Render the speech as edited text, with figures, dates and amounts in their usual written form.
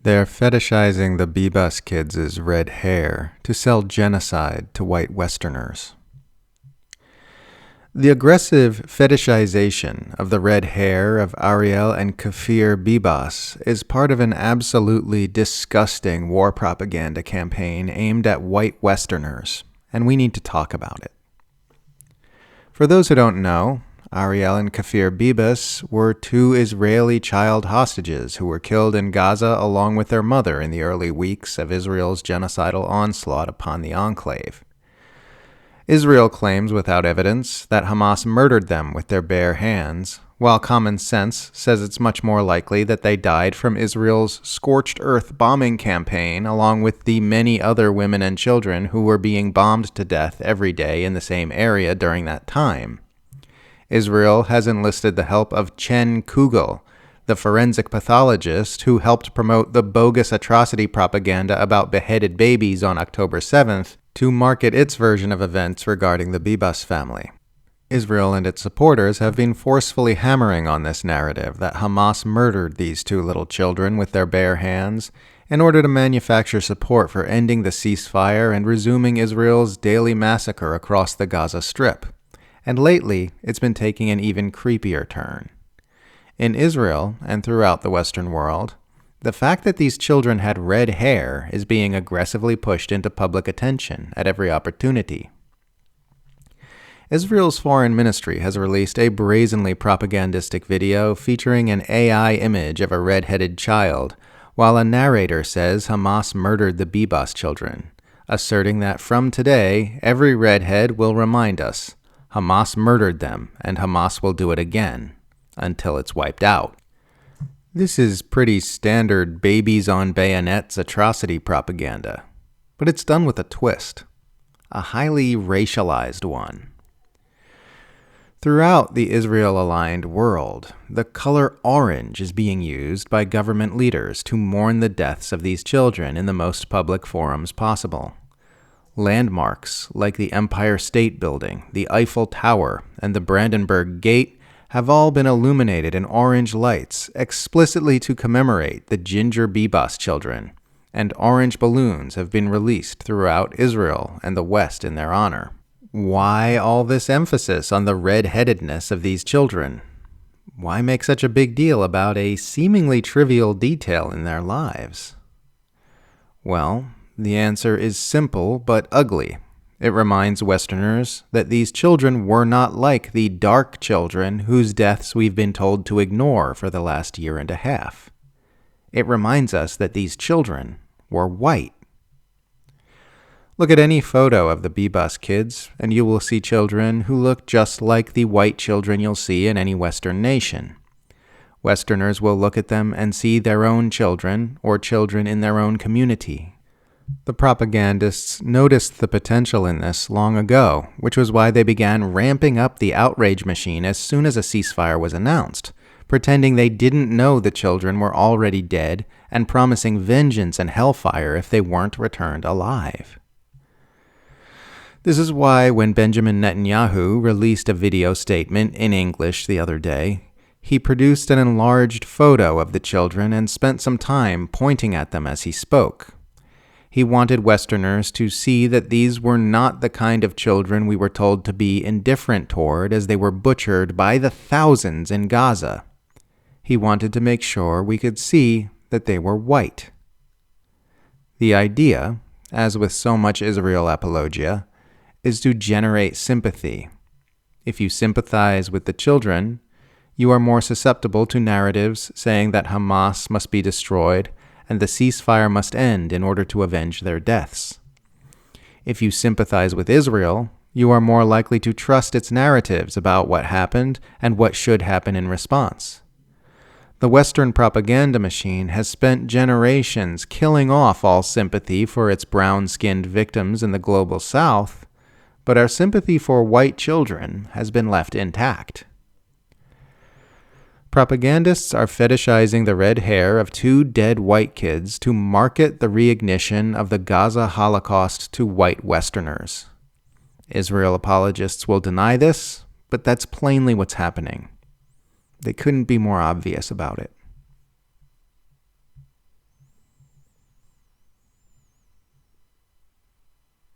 They're fetishizing the Bebas kids' red hair to sell genocide to white Westerners. The aggressive fetishization of the red hair of Ariel and Kfir Bibas is part of an absolutely disgusting war propaganda campaign aimed at white Westerners, and we need to talk about it. For those who don't know, Ariel and Kfir Bibas were two Israeli child hostages who were killed in Gaza along with their mother in the early weeks of Israel's genocidal onslaught upon the enclave. Israel claims without evidence that Hamas murdered them with their bare hands, while common sense says it's much more likely that they died from Israel's scorched earth bombing campaign along with the many other women and children who were being bombed to death every day in the same area during that time. Israel has enlisted the help of Chen Kugel, the forensic pathologist who helped promote the bogus atrocity propaganda about beheaded babies on October 7th, to market its version of events regarding the Bibas family. Israel and its supporters have been forcefully hammering on this narrative that Hamas murdered these two little children with their bare hands in order to manufacture support for ending the ceasefire and resuming Israel's daily massacre across the Gaza Strip. And lately, it's been taking an even creepier turn. In Israel and throughout the Western world, the fact that these children had red hair is being aggressively pushed into public attention at every opportunity. Israel's foreign ministry has released a brazenly propagandistic video featuring an AI image of a red-headed child, while a narrator says Hamas murdered the Bibas children, asserting that from today, every redhead will remind us, Hamas murdered them, and Hamas will do it again, until it's wiped out. This is pretty standard babies on bayonets atrocity propaganda, but it's done with a twist, a highly racialized one. Throughout the Israel-aligned world, the color orange is being used by government leaders to mourn the deaths of these children in the most public forums possible. Landmarks like the Empire State Building, the Eiffel Tower, and the Brandenburg Gate have all been illuminated in orange lights explicitly to commemorate the Ginger Bibas children, and orange balloons have been released throughout Israel and the West in their honor. Why all this emphasis on the red-headedness of these children? Why make such a big deal about a seemingly trivial detail in their lives? Well, the answer is simple but ugly. It reminds Westerners that these children were not like the dark children whose deaths we've been told to ignore for the last year and a half. It reminds us that these children were white. Look at any photo of the Bibas kids, and you will see children who look just like the white children you'll see in any Western nation. Westerners will look at them and see their own children or children in their own community. The propagandists noticed the potential in this long ago, which was why they began ramping up the outrage machine as soon as a ceasefire was announced, pretending they didn't know the children were already dead and promising vengeance and hellfire if they weren't returned alive. This is why when Benjamin Netanyahu released a video statement in English the other day, he produced an enlarged photo of the children and spent some time pointing at them as he spoke. He wanted Westerners to see that these were not the kind of children we were told to be indifferent toward as they were butchered by the thousands in Gaza. He wanted to make sure we could see that they were white. The idea, as with so much Israel apologia, is to generate sympathy. If you sympathize with the children, you are more susceptible to narratives saying that Hamas must be destroyed and the ceasefire must end in order to avenge their deaths. If you sympathize with Israel, you are more likely to trust its narratives about what happened and what should happen in response. The Western propaganda machine has spent generations killing off all sympathy for its brown-skinned victims in the global South, but our sympathy for white children has been left intact. Propagandists are fetishizing the red hair of two dead white kids to market the reignition of the Gaza Holocaust to white Westerners. Israel apologists will deny this, but that's plainly what's happening. They couldn't be more obvious about it.